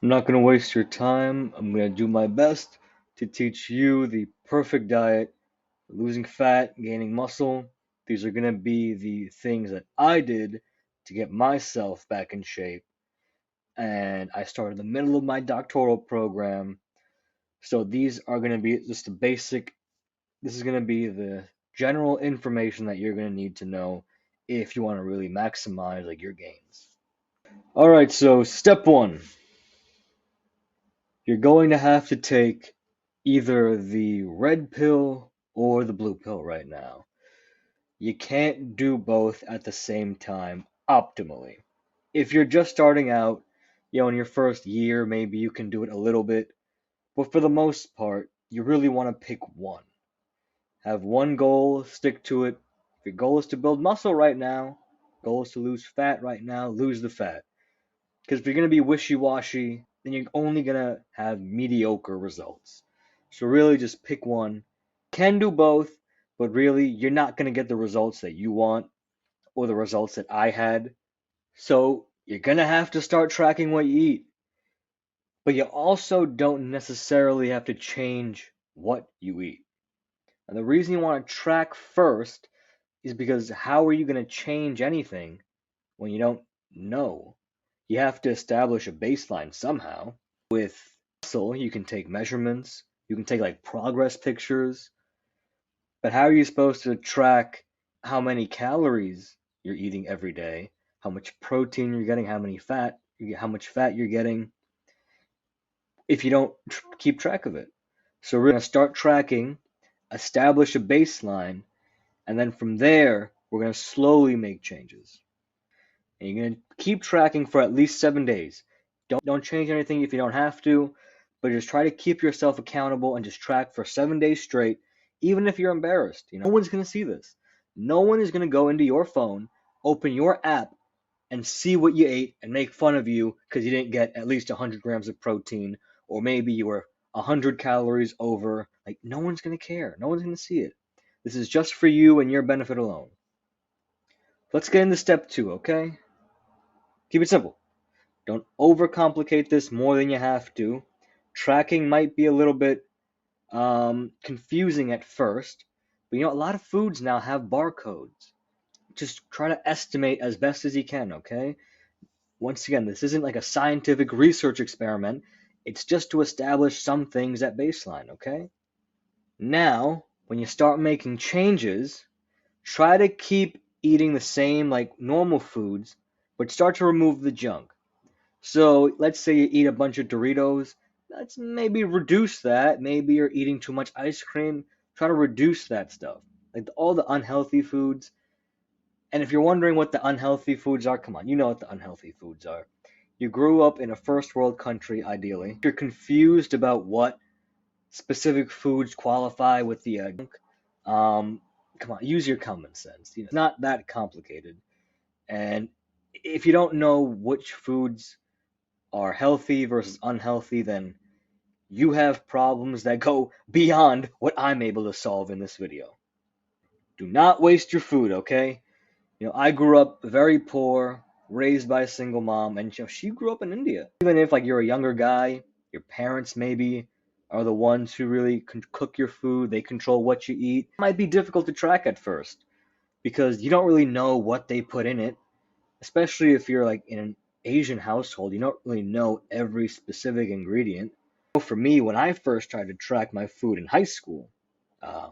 I'm not going to waste your time. I'm going to do my best to teach you the perfect diet for losing fat, gaining muscle. These are going to be the things that I did to get myself back in shape. And I started in the middle of my doctoral program. So these are going to be just the basic, this is going to be the general information that you're going to need to know if you want to really maximize like your gains. All right, so step one, you're going to have to take either the red pill or the blue pill right now. You can't do both at the same time optimally. If you're just starting out, in your first year, maybe you can do it a little bit, but for the most part, you really want to pick one. Have one goal, stick to it. If your goal is to build muscle right now, goal is to lose fat right now, lose the fat. Because if you're going to be wishy-washy, then you're only going to have mediocre results. So really just pick one. Can do both, but really you're not going to get the results that you want or the results that I had. So you're going to have to start tracking what you eat. But you also don't necessarily have to change what you eat. And the reason you want to track first is because how are you going to change anything when you don't know? You have to establish a baseline somehow. With muscle, you can take measurements, you can take like progress pictures, but how are you supposed to track how many calories you're eating every day, how much protein you're getting, how much fat you're getting if you don't keep track of it? So we're going to start tracking, establish a baseline, and then from there, we're going to slowly make changes. And you're going to keep tracking for at least 7 days. Don't change anything if you don't have to, but just try to keep yourself accountable and just track for 7 days straight, even if you're embarrassed. No one's going to see this. No one is going to go into your phone, open your app, and see what you ate and make fun of you because you didn't get at least 100 grams of protein, or maybe you were 100 calories over. Like, no one's going to care. No one's going to see it. This is just for you and your benefit alone. Let's get into step two, okay? Keep it simple. Don't overcomplicate this more than you have to. Tracking might be a little bit confusing at first, but a lot of foods now have barcodes. Just try to estimate as best as you can, okay? Once again, this isn't like a scientific research experiment. It's just to establish some things at baseline, okay? Now, when you start making changes, try to keep eating the same like normal foods, but start to remove the junk. So let's say you eat a bunch of Doritos. Let's maybe reduce that. Maybe you're eating too much ice cream. Try to reduce that stuff. Like all the unhealthy foods. And if you're wondering what the unhealthy foods are, come on, you know what the unhealthy foods are. You grew up in a first world country, ideally. You're confused about what specific foods qualify with the junk. Come on, use your common sense. It's not that complicated. And if you don't know which foods are healthy versus unhealthy, then you have problems that go beyond what I'm able to solve in this video. Do not waste your food, okay? I grew up very poor, raised by a single mom, and she grew up in India. Even if like you're a younger guy, your parents maybe are the ones who really cook your food, they control what you eat. It might be difficult to track at first because you don't really know what they put in it, especially if you're like in an Asian household, you don't really know every specific ingredient. For me, when I first tried to track my food in high school, um,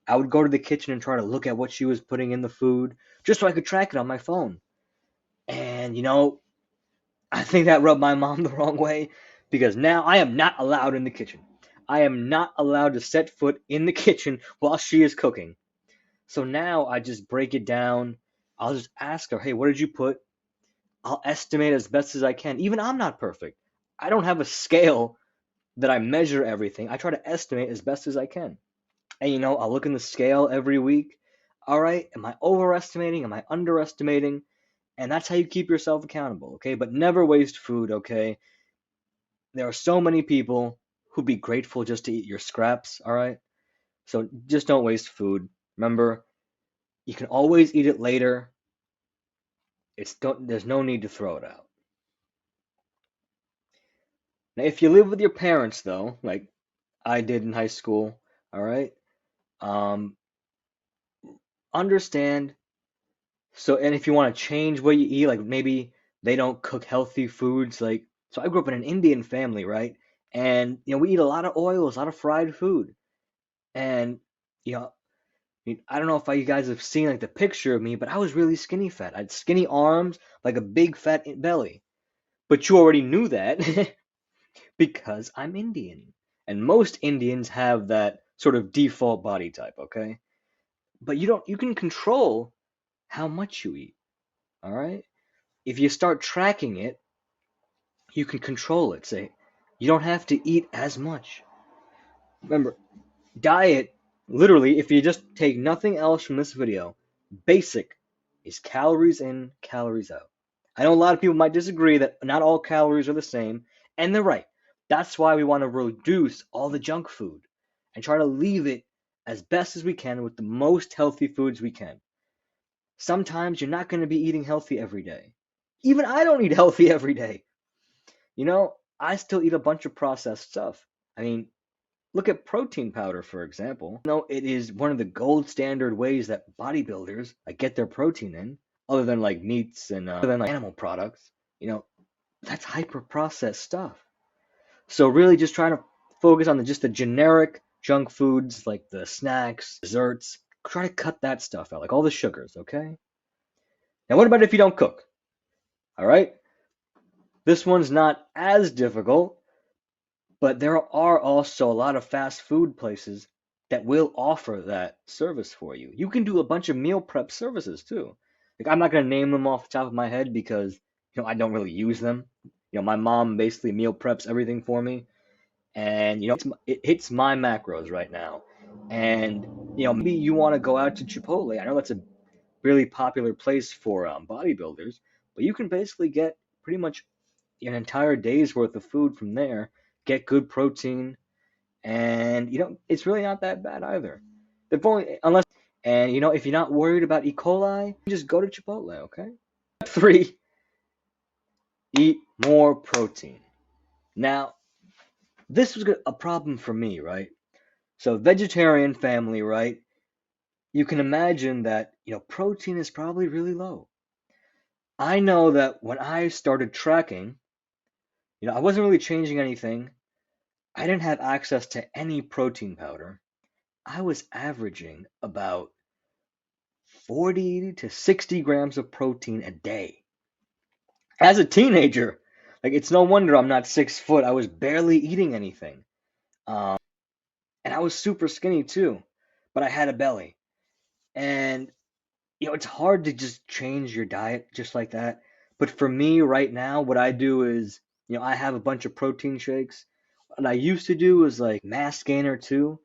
I would go to the kitchen and try to look at what she was putting in the food just so I could track it on my phone. And I think that rubbed my mom the wrong way because now I am not allowed in the kitchen. I am not allowed to set foot in the kitchen while she is cooking. So now I just break it down. I'll just ask her, hey, what did you put? I'll estimate as best as I can. Even I'm not perfect. I don't have a scale that I measure everything. I try to estimate as best as I can. And I'll look in the scale every week. All right, am I overestimating? Am I underestimating? And that's how you keep yourself accountable, okay? But never waste food, okay? There are so many people who'd be grateful just to eat your scraps, all right? So just don't waste food. Remember, you can always eat it later. There's no need to throw it out. Now, if you live with your parents, though, like I did in high school, all right, um, understand. So, and if you want to change what you eat, like maybe they don't cook healthy foods, like, so I grew up in an Indian family, right? And, we eat a lot of oils, a lot of fried food. And, you know, I don't know if you guys have seen like the picture of me, but I was really skinny fat. I had skinny arms, like a big fat belly. But you already knew that because I'm Indian. And most Indians have that sort of default body type, okay? But you can control how much you eat, all right? If you start tracking it, you can control it. Say, you don't have to eat as much. Remember, diet, literally, if you just take nothing else from this video, basic is calories in, calories out. I know a lot of people might disagree that not all calories are the same, and they're right. That's why we want to reduce all the junk food and try to leave it as best as we can with the most healthy foods we can. Sometimes you're not going to be eating healthy every day. Even I don't eat healthy every day. I still eat a bunch of processed stuff. I mean, look at protein powder, for example. No, it is one of the gold standard ways that bodybuilders get their protein in, other than like meats and other than like animal products. You know, that's hyper processed stuff. So really, just trying to focus on just the generic junk foods like the snacks, desserts. Try to cut that stuff out, like all the sugars. Okay. Now, what about if you don't cook? All right. This one's not as difficult, but there are also a lot of fast food places that will offer that service for you. You can do a bunch of meal prep services too. Like I'm not gonna name them off the top of my head because I don't really use them. My mom basically meal preps everything for me, and it hits my macros right now. And maybe you want to go out to Chipotle. I know that's a really popular place for bodybuilders, but you can basically get pretty much an entire day's worth of food from there, get good protein, and it's really not that bad either. The only unless and if you're not worried about E. coli, just go to Chipotle, okay? Step 3, eat more protein. Now, this was a problem for me, right? So, vegetarian family, right? You can imagine that, protein is probably really low. I know that when I started tracking, I wasn't really changing anything. I didn't have access to any protein powder. I was averaging about 40 to 60 grams of protein a day. As a teenager, like it's no wonder I'm not 6 foot. I was barely eating anything. Um, and I was super skinny too, but I had a belly. And, it's hard to just change your diet just like that. But for me right now, what I do is, I have a bunch of protein shakes. What I used to do was like mass gainer too,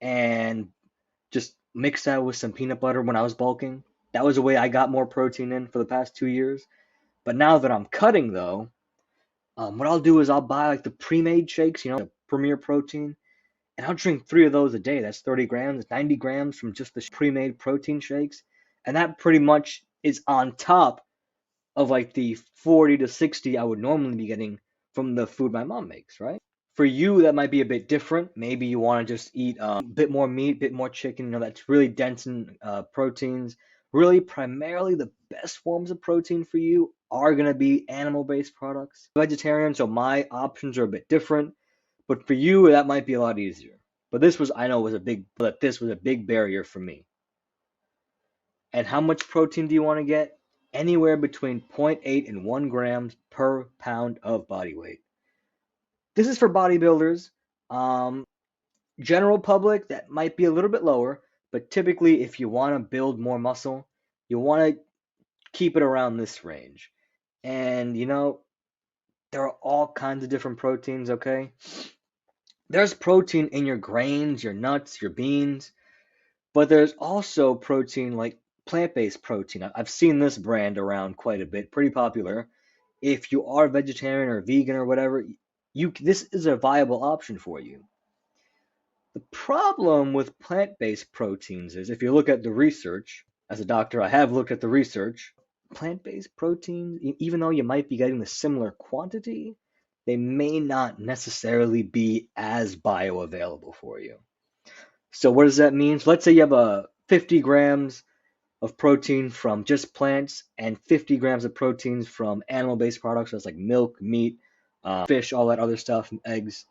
and just mix that with some peanut butter when I was bulking. That was the way I got more protein in for the past 2 years. But now that I'm cutting though, what I'll do is I'll buy like the pre-made shakes, the Premier Protein, and I'll drink 3 of those a day. That's 30 grams, 90 grams from just the pre-made protein shakes, and that pretty much is on top of like the 40 to 60 I would normally be getting from the food my mom makes, right? For you, that might be a bit different. Maybe you want to just eat a bit more meat, bit more chicken. That's really dense in proteins. Really, primarily the best forms of protein for you are going to be animal-based products. Vegetarian, so my options are a bit different. But for you, that might be a lot easier. But I know, this was a big barrier for me. And how much protein do you want to get? Anywhere between zero point 0.8 and 1 grams per pound of body weight. This is for bodybuilders. Um, General public, that might be a little bit lower, but typically, if you want to build more muscle, you want to keep it around this range. And there are all kinds of different proteins, okay? There's protein in your grains, your nuts, your beans, but there's also protein like plant-based protein. I've seen this brand around quite a bit, pretty popular. If you are vegetarian or vegan or whatever, this is a viable option for you. The problem with plant-based proteins is if you look at the research, as a doctor, I have looked at the research, plant-based proteins, even though you might be getting the similar quantity, they may not necessarily be as bioavailable for you. So what does that mean? So let's say you have a 50 grams of protein from just plants and 50 grams of proteins from animal-based products, so it's like milk, meat, fish, all that other stuff, eggs.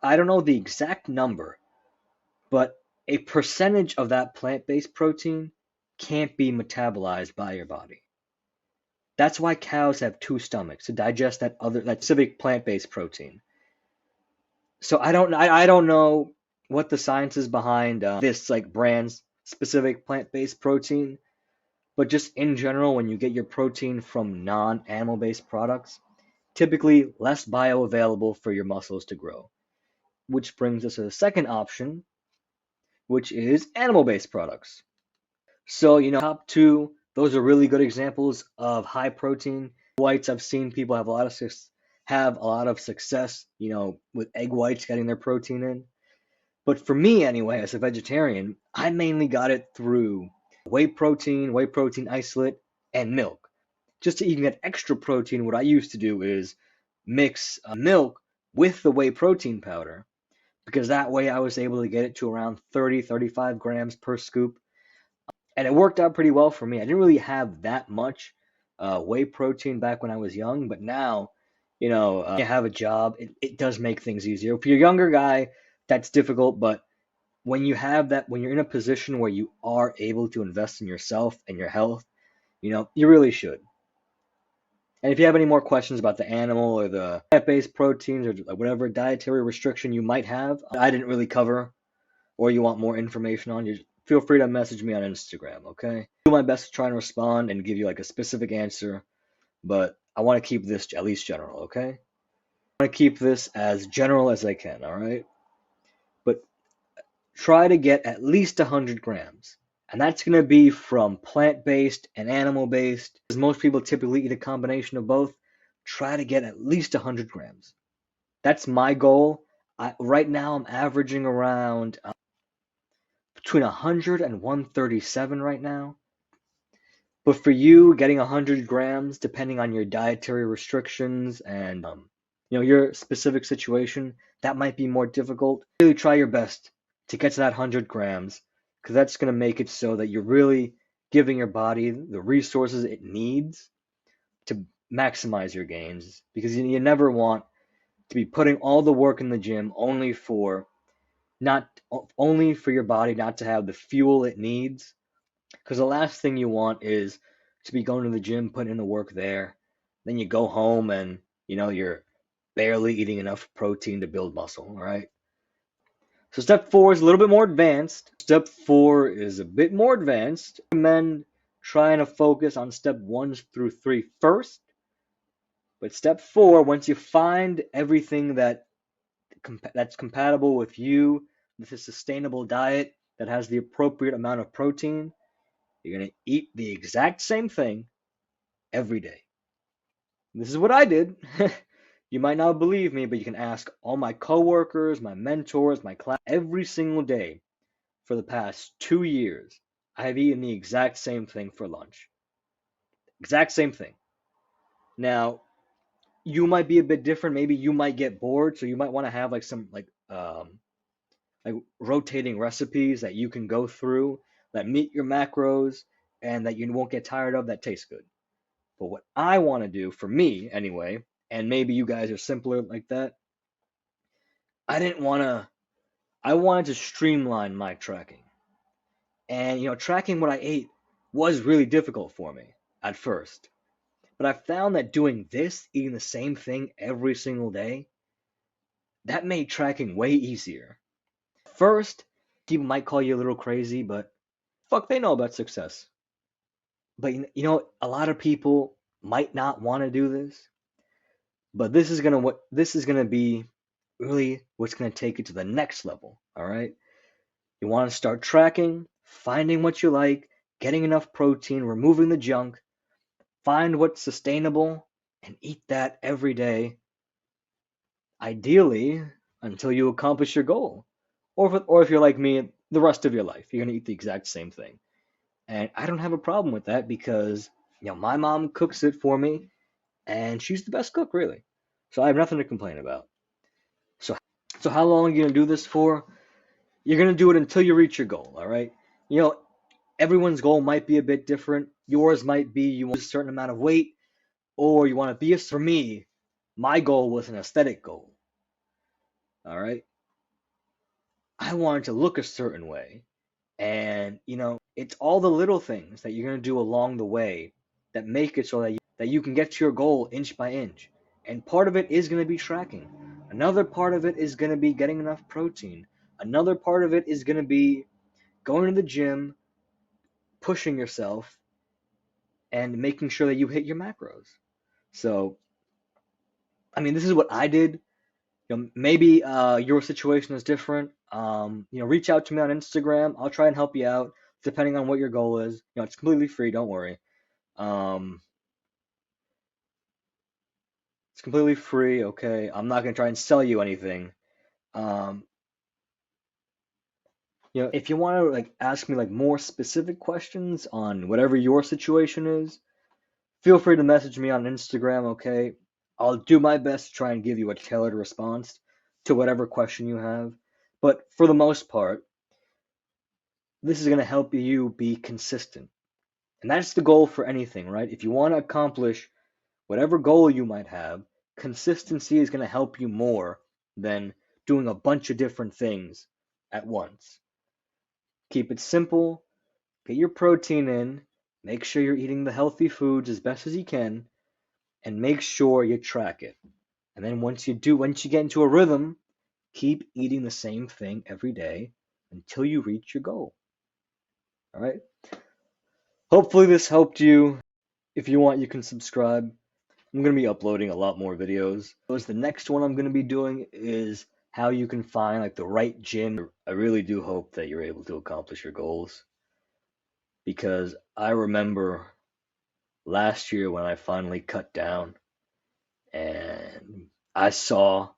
I don't know the exact number, but a percentage of that plant-based protein can't be metabolized by your body. That's why cows have two stomachs to digest that specific plant-based protein. So I don't know what the science is behind this like brand's specific plant-based protein, but just in general, when you get your protein from non-animal based products, typically less bioavailable for your muscles to grow. Which brings us to the second option, which is animal-based products. So, top two, those are really good examples of high protein whites. I've seen people have a lot of success, with egg whites getting their protein in. But for me anyway, as a vegetarian, I mainly got it through whey protein isolate, and milk. Just to even get extra protein, what I used to do is mix milk with the whey protein powder, because that way I was able to get it to around 30, 35 grams per scoop. And it worked out pretty well for me. I didn't really have that much whey protein back when I was young, but now, you have a job, it does make things easier. If you're a younger guy, that's difficult, but when you're in a position where you are able to invest in yourself and your health, you really should. And if you have any more questions about the animal or the plant-based proteins or whatever dietary restriction you might have, I didn't really cover, or you want more information on, you feel free to message me on Instagram, okay? I'll do my best to try and respond and give you like a specific answer, but I want to keep this at least general, okay? I want to keep this as general as I can, all right? But try to get at least 100 grams. And that's going to be from plant-based and animal-based. Because most people typically eat a combination of both. Try to get at least 100 grams. That's my goal. Right now, I'm averaging around between 100 and 137 right now. But for you, getting 100 grams, depending on your dietary restrictions and your specific situation, that might be more difficult. Really try your best to get to that 100 grams, because that's going to make it so that you're really giving your body the resources it needs to maximize your gains. Because you never want to be putting all the work in the gym not only for your body not to have the fuel it needs. Because the last thing you want is to be going to the gym, putting in the work there, then you go home and you're barely eating enough protein to build muscle, all right? So step four is a little bit more advanced. Step four is a bit more advanced. I recommend trying to focus on step 1 through 3 first. But step four, once you find everything that's compatible with you, with a sustainable diet that has the appropriate amount of protein, you're going to eat the exact same thing every day. This is what I did. You might not believe me, but you can ask all my coworkers, my mentors, my class. Every single day for the past 2 years, I have eaten the exact same thing for lunch. Exact same thing. Now, you might be a bit different. Maybe you might get bored, so you might want to have like some like rotating recipes that you can go through that meet your macros and that you won't get tired of, that taste good. But what I want to do, for me anyway, and maybe you guys are simpler like that, I didn't want to, I wanted to streamline my tracking. And, tracking what I ate was really difficult for me at first. But I found that doing this, eating the same thing every single day, that made tracking way easier. First, people might call you a little crazy, but fuck, they know about success. But a lot of people might not want to do this, but this is gonna be really what's gonna take it to the next level. All right, you want to start tracking, finding what you like, getting enough protein, removing the junk, find what's sustainable, and eat that every day. Ideally, until you accomplish your goal, or if you're like me, the rest of your life, you're gonna eat the exact same thing. And I don't have a problem with that because my mom cooks it for me and she's the best cook, really. So I have nothing to complain about. So, so how long are you gonna do this for? You're gonna do it until you reach your goal, all right? You know, everyone's goal might be a bit different. Yours might be you want a certain amount of weight, or you want to be a. For me, my goal was an aesthetic goal, all right? I wanted to look a certain way, and it's all the little things that you're gonna do along the way that make it so that you can get to your goal inch by inch. And part of it is gonna be tracking. Another part of it is gonna be getting enough protein. Another part of it is gonna be going to the gym, pushing yourself, and making sure that you hit your macros. So, I mean, this is what I did. Maybe your situation is different. Reach out to me on Instagram. I'll try and help you out, depending on what your goal is. It's completely free. Don't worry. Um, it's completely free. Okay. I'm not gonna try and sell you anything. Um, if you want to like ask me like more specific questions on whatever your situation is, feel free to message me on Instagram. Okay. I'll do my best to try and give you a tailored response to whatever question you have. But for the most part, this is going to help you be consistent. And that's the goal for anything, right? If you want to accomplish whatever goal you might have, consistency is going to help you more than doing a bunch of different things at once. Keep it simple, get your protein in, make sure you're eating the healthy foods as best as you can, and make sure you track it. And then once you get into a rhythm, keep eating the same thing every day until you reach your goal. All right? Hopefully this helped you. If you want, you can subscribe. I'm going to be uploading a lot more videos. The next one I'm going to be doing is how you can find like the right gym. I really do hope that you're able to accomplish your goals, because I remember last year when I finally cut down and I saw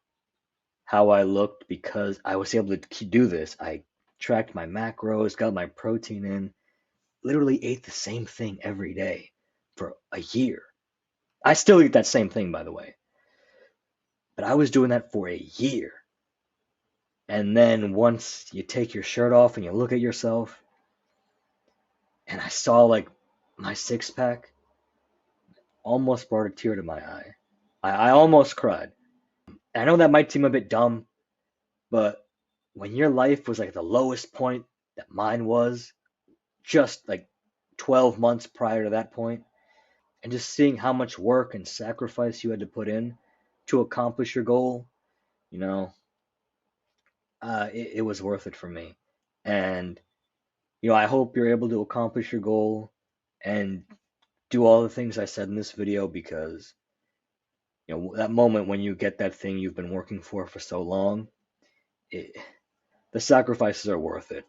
how I looked because I was able to do this. I tracked my macros, got my protein in, literally ate the same thing every day for a year. I still eat that same thing, by the way, but I was doing that for a year. And then once you take your shirt off and you look at yourself, and I saw like my six pack, almost brought a tear to my eye. I almost cried. I know that might seem a bit dumb, but when your life was like the lowest point that mine was, just like 12 months prior to that point, and just seeing how much work and sacrifice you had to put in to accomplish your goal, you know, it was worth it for me. And, I hope you're able to accomplish your goal and do all the things I said in this video, because, that moment when you get that thing you've been working for so long, it, the sacrifices are worth it.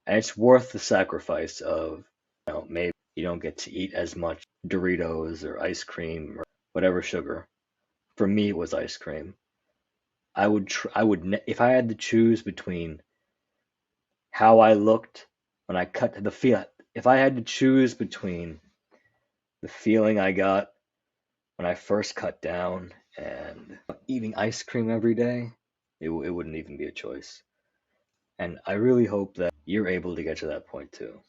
And it's worth the sacrifice of, maybe you don't get to eat as much Doritos or ice cream or whatever sugar. For me, it was ice cream. If I had to choose between how I looked when I cut to the feel, if I had to choose between the feeling I got when I first cut down and eating ice cream every day, it wouldn't even be a choice. And I really hope that you're able to get to that point too.